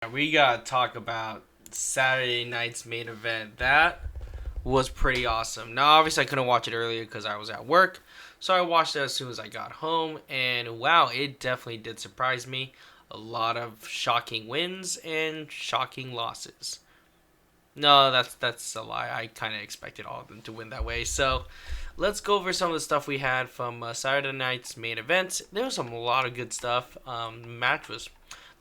We gotta talk about Saturday night's main event. That was pretty awesome. Now, obviously, I couldn't watch it earlier because I was at work, so I watched it as soon as I got home, and wow, it definitely did surprise me. A lot of shocking wins and shocking losses. No, that's a lie. I kind of expected all of them to win that way. So, let's go over some of the stuff we had from Saturday night's main event. There was a lot of good stuff. Match was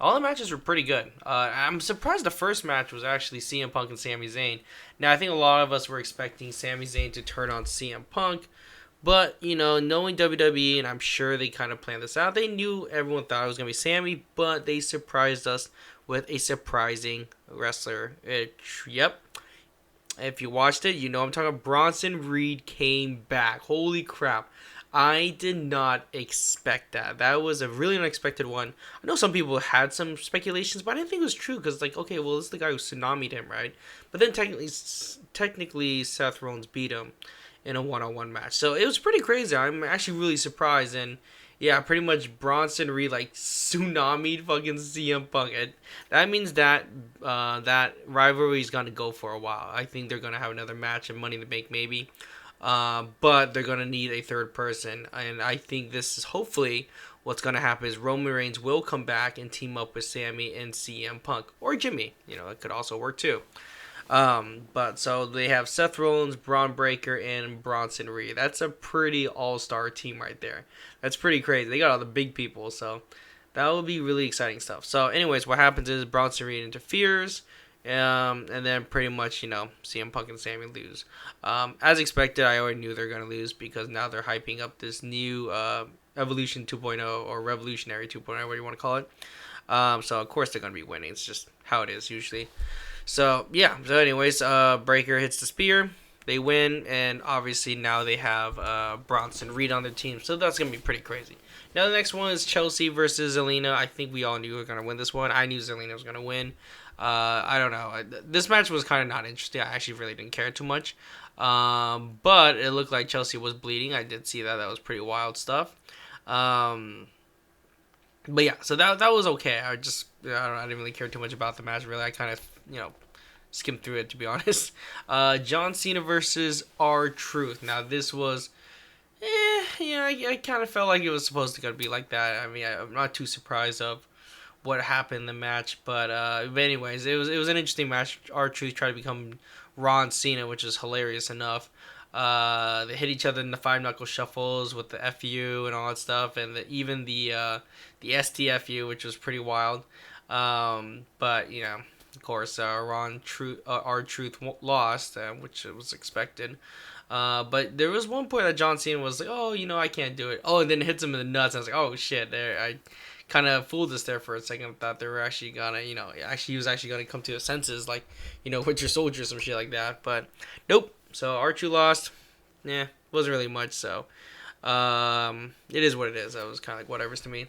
all the matches were pretty good. I'm surprised the first match was actually CM Punk and Sami Zayn. Now I think a lot of us were expecting Sami Zayn to turn on CM Punk, but knowing WWE, and I'm sure they kind of planned this out. They knew everyone thought it was gonna be Sami, but they surprised us with a surprising wrestler. Yep, if you watched it, you know I'm talking about. Bronson Reed came back. Holy crap. I did not expect that. That was a really unexpected one. I know some people had some speculations, but I didn't think it was true because, like, okay, well, this is the guy who tsunami'd him, right? But then technically, Seth Rollins beat him in a one-on-one match. So it was pretty crazy. I'm actually really surprised, and yeah, pretty much Bronson Reed like tsunami'd fucking CM Punk. That means that rivalry is gonna go for a while. I think they're gonna have another match at Money in the Bank maybe, but they're gonna need a third person, and I think this is hopefully what's gonna happen is Roman Reigns will come back and team up with Sammy and CM Punk or Jimmy. It could also work too. But so they have Seth Rollins, Braun Breaker, and Bronson Reed. That's a pretty all-star team right there. That's pretty crazy. They got all the big people, so that will be really exciting stuff. So, anyways, what happens is Bronson Reed interferes, and then pretty much CM Punk and Sammy lose. As expected, I already knew they're gonna lose because now they're hyping up this new Evolution 2.0 or Revolutionary 2.0, whatever you want to call it. So of course they're gonna be winning. It's just how it is usually. So yeah. So anyways, Breaker hits the spear. They win, and obviously now they have Bronson Reed on their team. So that's gonna be pretty crazy. Now the next one is Chelsea versus Zelina. I think we all knew we were gonna win this one. I knew Zelina was gonna win. I don't know. This match was kind of not interesting. I actually really didn't care too much. But it looked like Chelsea was bleeding. I did see that. That was pretty wild stuff. Um, but yeah, so that was okay. I didn't really care too much about the match. Really, I kind of skimmed through it to be honest. John Cena versus R Truth. Now this was, I kind of felt like it was supposed to be like that. I mean, I'm not too surprised of what happened in the match, but anyways, it was an interesting match. R Truth tried to become Ron Cena, which is hilarious enough. They hit each other in the five knuckle shuffles with the FU and all that stuff, and even the STFU, which was pretty wild. But of course, R Truth lost, which was expected. But there was one point that John Cena was like, "Oh, I can't do it." Oh, and then hits him in the nuts. I was like, "Oh shit!" There, I kind of fooled us there for a second. I thought they were actually gonna, he was actually gonna come to his senses, like, Winter Soldier, some shit like that. But nope. So R2 lost. Yeah, wasn't really much. So, it is what it is. That was kind of like whatever's to me.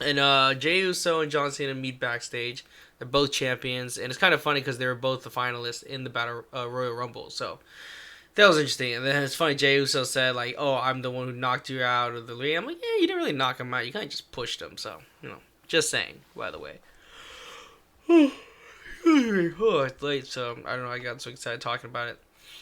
And Jey Uso and John Cena meet backstage. They're both champions, and it's kind of funny because they were both the finalists in the Battle Royal Rumble. So that was interesting. And then it's funny. Jey Uso said like, "Oh, I'm the one who knocked you out of the league." I'm like, "Yeah, you didn't really knock him out. You kind of just pushed him." So just saying. By the way. Oh, it's late, so I don't know. I got so excited talking about it.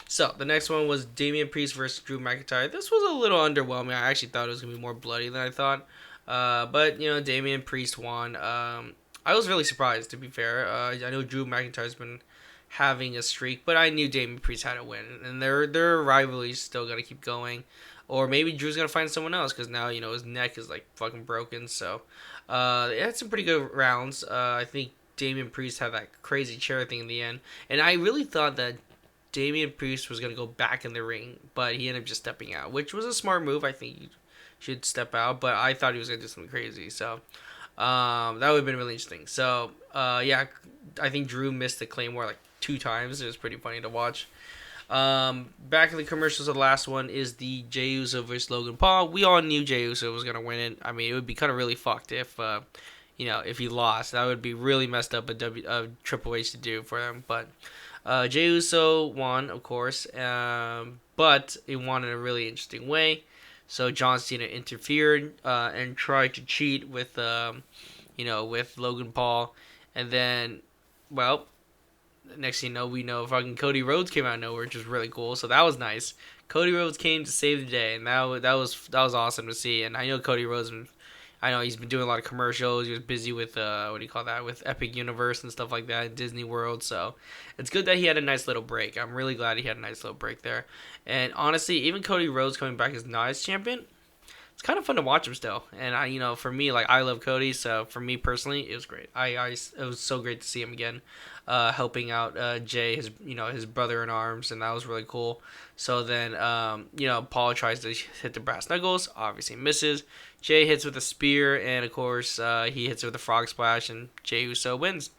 So the next one was Damian Priest versus Drew McIntyre. This was a little underwhelming. I actually thought it was gonna be more bloody than I thought. But Damian Priest won. I was really surprised, to be fair. I know Drew McIntyre's been having a streak, but I knew Damian Priest had to win, and their rivalry's still gonna keep going. Or maybe Drew's gonna find someone else because now his neck is like fucking broken. So they had some pretty good rounds. I think Damian Priest had that crazy chair thing in the end, and I really thought that Damian Priest was gonna go back in the ring, but he ended up just stepping out, which was a smart move. I think he should step out, but I thought he was gonna do something crazy. So that would have been really interesting. So yeah, I think Drew missed the Claymore like 2 times. It was pretty funny to watch. Back in the commercials, the last one is the Jey Uso versus Logan Paul. We all knew Jey Uso was gonna win it. I mean, it would be kind of really fucked if he lost. That would be really messed up Triple H to do for him. But Jey Uso won, of course, but it won in a really interesting way. So John Cena interfered and tried to cheat with with Logan Paul. And then, well, next thing you know, we know fucking Cody Rhodes came out of nowhere, which was really cool. So that was nice. Cody Rhodes came to save the day, and that was awesome to see. And I know Cody Rhodes, I know he's been doing a lot of commercials. He was busy with what do you call that, with Epic Universe and stuff like that, Disney World. So it's good that he had a nice little break. I'm really glad he had a nice little break there. And honestly, even Cody Rhodes coming back as Nice champion, it's kind of fun to watch him still. And for me, like I love Cody, so for me personally, it was great. It was so great to see him again, helping out Jay, his brother in arms, and that was really cool. So then, Paul tries to hit the brass knuckles, obviously misses. Jay hits with a spear, and of course, he hits with a frog splash, and Jey Uso wins.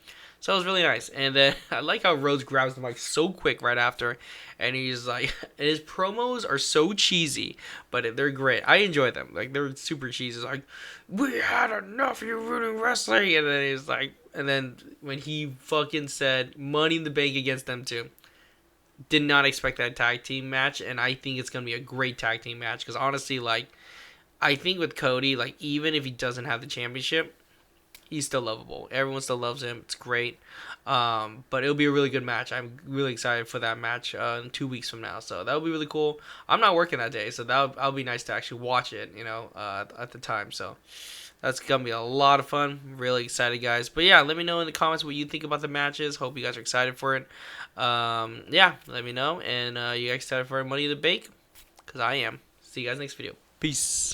So it was really nice. And then I like how Rhodes grabs the mic so quick right after. And he's like, his promos are so cheesy, but they're great. I enjoy them. Like, they're super cheesy. It's like, we had enough of you ruining wrestling. And then he's like, and then when he fucking said Money in the Bank against them too. Did not expect that tag team match. And I think it's going to be a great tag team match. Because honestly, like, I think with Cody, like, even if he doesn't have the championship, he's still lovable. Everyone still loves him. It's great. But it'll be a really good match. I'm really excited for that match in 2 weeks from now. So that'll be really cool. I'm not working that day, so that'll be nice to actually watch it, at the time. So that's going to be a lot of fun. Really excited, guys. But yeah, let me know in the comments what you think about the matches. Hope you guys are excited for it. Yeah, let me know. And you guys excited for Money in the Bank? Because I am. See you guys next video. Peace.